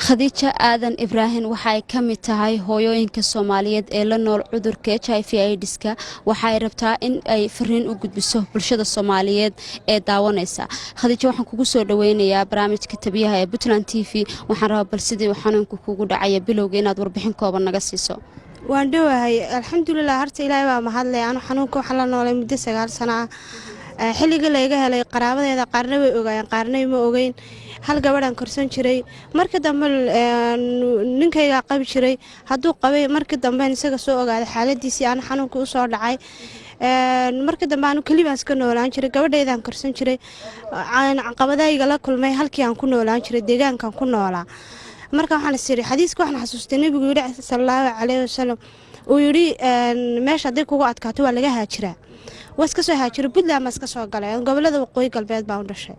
Khadija Aadan Ibraahin waxay ka mid tahay hooyooyinka Soomaaliyeed ee la nool cudurka HIV/AIDS-ka waxay rabtaa in ay fariin u gudbiso bulshada Soomaaliyeed ee daawanaysa. Khadija waxaan kugu soo dhaweynayaa barnaamijka tabiyaha ee Puntland TV waxaan rabaa bal sidii xanuunku kugu dhacay bilowga inaad warbixin kooban naga siiso. waan dhawahay alxamdulillah harta ilaahay baa mahadlay aan xanuunka waxa la noolay muddo 9 sano ah xilliga la iga helay qaraabadeeda qaarna way ogaayeen qaarna ma ogeyn hal gabadhan korsan jiray marka dambe ninkayga qabi jiray haduu qabay marka dambe isaga soo ogaaday xaaladiisii aan xanuunka u soo dhacay marka dambe aan kalibaas ka noolaan jiray gabadheedan korsan jiray aan caqabadayga la kulmay halkii aan ku noolaan jiray deegaankan ku noolaa marka waxaan isiri xadiiska waxaan xasuustay nabigu yiri sallallahu alayhi wasallam oo yiri meesha haday kugu adkaato waa laga haajiraa was ka soo haajiro Puntland ma iska soo galay gobolada waqooyi galbeed baan u dhashay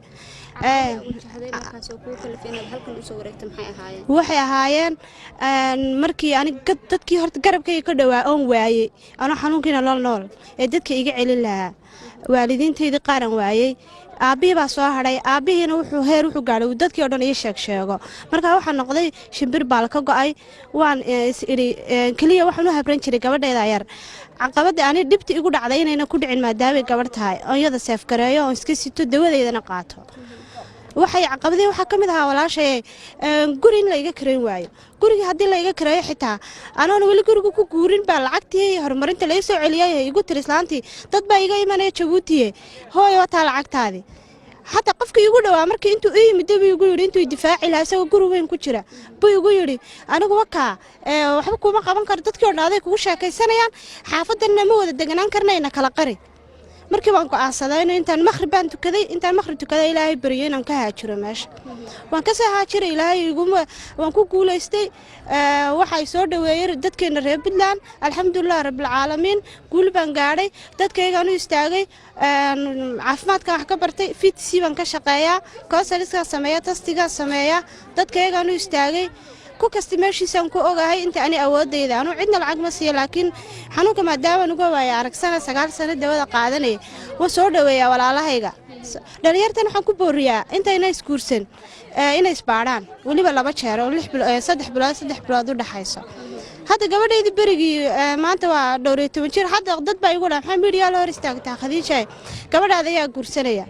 waxay ahaayeen markii aniga dadkii horta garabkayga ka dhawaa oon waayay ana xanuunkiina nool ee dadka iga celin lahaa waalidiinteedii qaaran waayay aabii baa soo haray aabihiina wuxuu gaaray dadkii oo dhan ii sheego marka waxa noqday shimbir baal ka go'ay waan kaliya waxaan u habran jiray gabadheeda yar caqabada ani dhibti igu dhacday inayna ku dhicin maadaama gabadh tahay oo iyada seef gareeyo oo iska sito dawadeedana qaato waxay caqabadii waxa kamid ahaa walaashay guri in la iga kareyn waayo guriga hadii la iga kareeyo xitaa anoon wali guriga ku guurin baa lacagtii horumarinta la soo celiyay igu tirislaantii dad baa iga imanay Jabuuti hooyo wata lacagtaadi hatta qofkii igu dhawaa markii intuu ii yimid igu yiri intuu difaaci lahaa isagoo guri weyn ku jira buu igu yiri anigu waka waxba kuma qaban karo dadkii oo dhaaday kugu sheekaysanayaan xaafadana ma wada deganaan karnayna kala qari markii waan go'aansaday intaan maghrib baan tukaday ilaahay bariyay inaan ka haajiro meesha waan ka soo haajiray ilaahay iguma waan ku guuleystay waxay soo dhaweeyay dadkeena reer Puntland alxamdulillah rabbil caalamiin guul baan gaaray dadkayga anu istaagay caafimaadka wax ka bartay fitsi baan ka shaqeeyaa counseling sameeyaa tastiga sameeyaa dadkayga anu istaagay ku kasta meeshiisan ku ogahay inta ani awoodayda anu cidna lacag ma siiyo laakiin xanuunka maadaama anu go'ay aragsana 9 sano dawada qaadanay waa soo dhaweeyaa walaalahayga dhalinyartan waxaan ku booriyaa intayna iskuursan inay isbaaraan waliba 2 jeer oo 3 bilood u dhaxayso hadda gabadheedii berigii maanta waa dhowr 10 jir hadda dad baa igu dhaafay media la hor istaagtaa Khadija gabadhaada ayaa guursanaya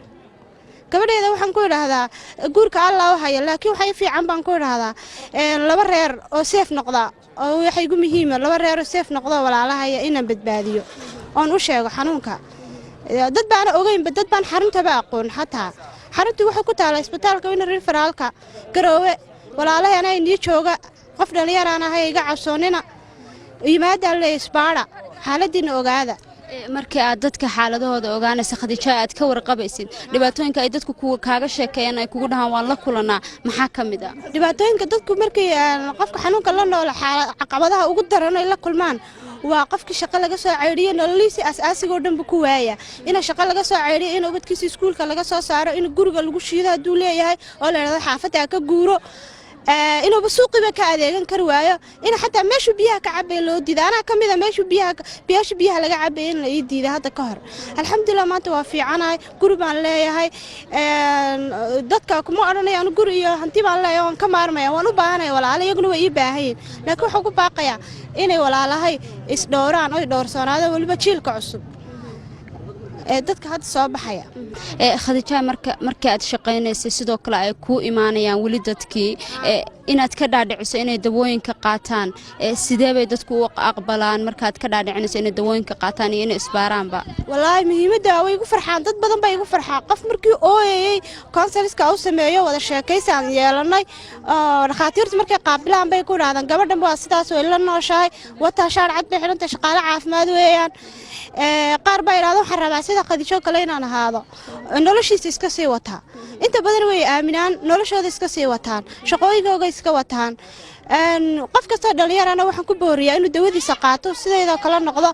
gabadheeda waxaan ku yiraahdaa guurka Allah haya laakiin waxay fiican baan ku yiraahdaa laba reer oo safe noqda oo waxay ugu muhiim ah laba reer oo safe noqda walaalahaya inaan badbaadiyo oon u sheego xanuunka dad baan ogeyn dad baan xarunta ba aqoon xataa xaruntu waxa ku taala isbitaalka in referaalka garoowe walaalahayna inii jooga qof dhalinyarana ahay iga cabsoonina yimaada la isbaara xaaladina ogaada markii aad dadka xaaladahooda ogaanaysa Khadija aad ka warqabaysid dhibaatooyinka ay dadku kaaga sheekeeyeen ay kugu dhahan waan la kulanaa maxaa kamid ah dhibaatooyinka dadku markii qofka xanuunka la nool caqabadaha ugu daran ay la kulmaan waa qofkii shaqo laga soo ceeriyo nololiisa asaasiga oo dhanba ku waaya in shaqo laga soo ceeriyo in ubadkiisa iskuulka laga soo saaro in guriga lagu shiido haduu leeyahay oo la yiraahdo xaafada ka guuro inuu suuqiba ka adeegan kar waayo in xataa meeshu biyaha ka cabay loo diiday ana kamida meeshu biyaha laga cabay in la ii diiday hadda ka hor alxamdulillah maanta waa fiicanahay guri baan leeyahay dadka kuma oranayaan guri iyo hanti baan leeyahay waan ka maarmaya waan u baahanahay walaalo iyaguna way ii baahayeen laakiin waxa ku baaqaya inay walaalahay is dhowraan oo dhowrsanaado waliba jiilka cusub dadka hadda soo baxaya Khadija marka aad shaqeynayso sidoo kale ay ku imaanayaan wali dadkii inaad ka dhaadhiciso inay dawooyinka qaataan sidee bay dadku u aqbalaan markaad ka dhaadhicinayso inay dawooyinka qaataan iyo inay isbaaraanba wallahi muhiimada way igu farxaan dad badan bay igu farxaan qof markii ooyay counseling-ka uu sameeyo wada sheekaysan yeelanay dhaqaatiirtu markay qaabilaan bay ku raadaan gabadhan waa sidaas oo ila nooshahay wata shaar cad bay xiranta shaqaale caafimaad weeyaan qaar baa yiraahdo waxaan rabaa sida Khadija kale inaan ahaado noloshiisa iska sii wataa inta badan way aaminaan noloshooda iska sii wataan shaqooyinkooda iska wataan qof kasta dhalinyarana waxaan ku booriyaa inuu dawadiisa qaato sideeda kala noqdo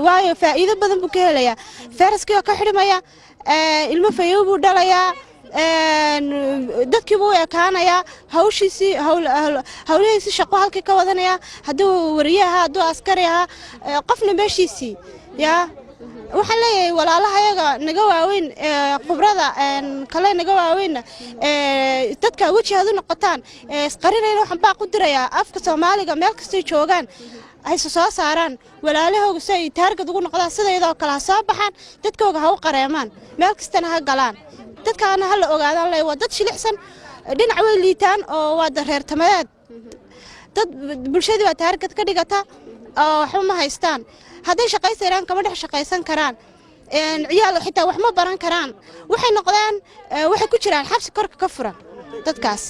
waayo faa'iido badan buu ka helayaa fayraskii ka xidhmaya ilmo fayow buu dhalayaa dadkii buu ekaanaya hawlihiisa shaqo halkii ka wadanaya haduu wariyaha haduu askari aha qofna meeshiisii ya waxaan leeyahay walaalahayaga naga waaweyn khibrada kale naga waaweyn dadka wajihaad u noqotaan isqarinayna waxaan baa ku dirayaa afka Soomaaliga meel kasta joogaan ay soo saaraan walaalahooga si ay taargad ugu noqdaan sideedoo kala soo baxaan dadkooga ha u qareemaan meel kastana ha galaan dadkaana ha la ogaadaan leh waa dad shilixsan dhinac way liitaan oo waa reer tamadeed dad bulshada waa taargad ka dhigata oo waxba ma haystaan hadday shaqaysanayaan kama dhex shaqaysan karaan ciyaal xitaa wax ma baran karaan waxay noqdaan waxay ku jiraan xabsi korka ka furan dadkaas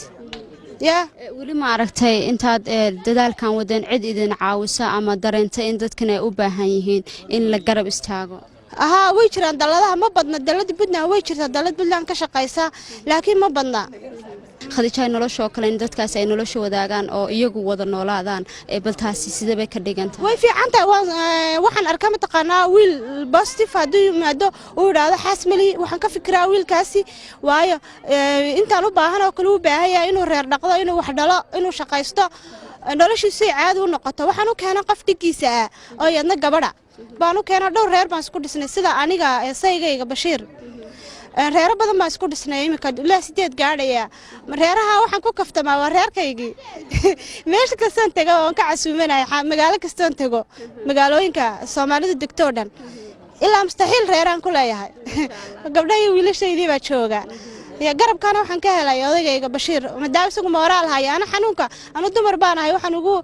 weli ma aragtay intaad dadaalkan wadeen cid idin caawisa ama dareentay in dadkan ay u baahan yihiin in la garab istaago way jiraan daladaha ma badna dalada Puntland way jirtaa dalad Puntland ka shaqaysa laakiin ma badna khadijay nolosha oo kale in dadkaas ay nolosha wadaagaan oo iyagu wada noolaadaan baltaasi sidee bay ka dhigantahay way fiicantahay waxaan arkaa mataqaanaa wiil positive hadduu yimaado uu yidhaahdo xaasmali waxaan ka fikiraa wiilkaasi waayo intaan u baahan oo kale u baahan yahay inuu reer dhaqdo inuu wax dhalo inuu shaqaysto noloshiisu ay caadi u noqoto waxaan u keenay qof dhigiisa ah oo yadna gabadha baan u keenay dhowr reer baan isku dhisnay sida aniga saygayga Bashiir reer badan baan isku dhisnay imika ilaa 8 gaadhaya reeraha waxaan ku kaftamaa waa reerkaygii meesha kastaan tago oo ka casuumanay magaalo kastaan tago magaalooyinka Soomaalida degto dhan ilaa mustaxiil reeraan ku leeyahay gabdhaha iyo wiilashaydii baa jooga garabkana waxaan ka helay odagayga Bashiir maadaama isagu moraal haya ana xanuunka anu dumar baan ahay waxaan ugu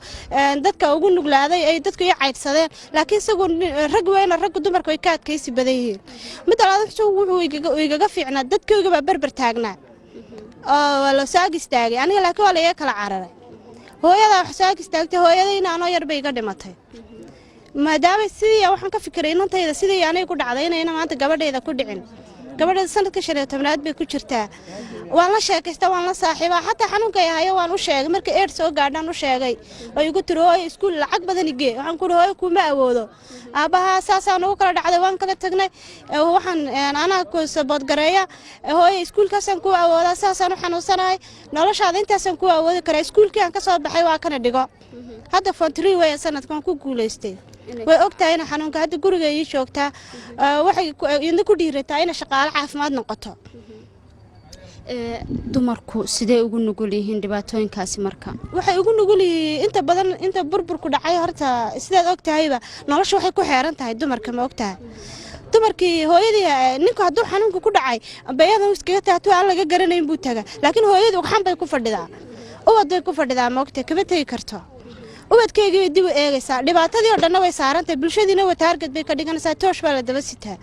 dadka ugu nuglaaday ay dadku i caydsadeen laakiin isagu rag weyn rag dumarka way ka adkaysi badan yihiin mid labaad wuxuu igaga fiicnaa dadkooga baa barbar taagnaa oo la saag istaagay aniga laakiin waa la iga kala cararay hooyada wax saag istaagtay hooyadayna anoo yar bay iga dhimatay maadaama sidii waxaan ka fikiray inantayda sidii aniga ku dhacday inayna maanta gabadheeda ku dhicin gabadha sanadka 15aad bay ku jirtaa waan la sheekaystay waan la saaxiibaa hatta xanuunka ay hayo waan u sheegay markii eed soo gaadhaan u sheegay oo igu tirooy iskuul lacag badan igee waxaan ku dhahay kuma awoodo aabaha saasaan ugu kala dhacday waan kala tagnay waxaan ana ku sabad gareeya hooyo iskuulkaasaan ku awoodaa saasaan u xanuunsanahay noloshaada intaasaan ku awoodi karaa iskuulkii aan ka soo baxay waa kana dhigo hadda fontri way sanadkan ku guuleystay way ogtahay in xanuunka hadda guriga ay joogtaa waxay inta ku dhiirataa in shaqaale caafimaad noqoto dumarku sidee ugu nugul yihiin dhibaatooyinkaasi marka waxay ugu nugul yihiin inta badan inta burburku dhacay horta sidaad ogtahayba nolosha waxay ku xeeran tahay dumarka ma ogtahay dumarkii hooyadii ninku hadduu xanuunka ku dhacay bayadan iskaga taagto aan laga garanayn buu tagaa laakiin hooyadu waxan bay ku fadhidaa uwaday ku fadhidaa ma ogtahay kama tagi karto ubadkayga dib u eegaysaa dhibaatadii oo dhan way saarantay bulshadiina waa taargad bay ka dhiganaysaa toosh baa la daba sitaa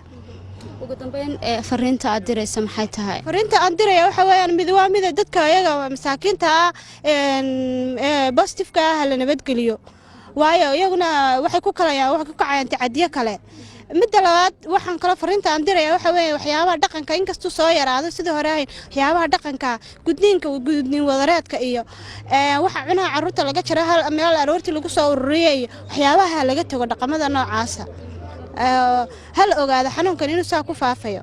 ugu dambeyn fariinta aad diraysa maxay tahay fariinta aan diraya waxa weeyaan mid waa mid dadka ayaga masaakiinta positive-ka la nabadgeliyo waayo iyaguna waxay ku kacayaan tacadiyo kale mid labaad waxaan kala fariinta aan diraya waxa weeye waxyaabaha dhaqanka inkastoo soo yaraado sidii hore ahayn waxyaabaha dhaqanka gudniin wadareedka iyo waxa cunaha carruurta laga jira hal meel aroortii lagu soo ururiyay waxyaabaha laga tago dhaqamada noocaasa hal ogaada xanuunkan inuu saa ku faafayo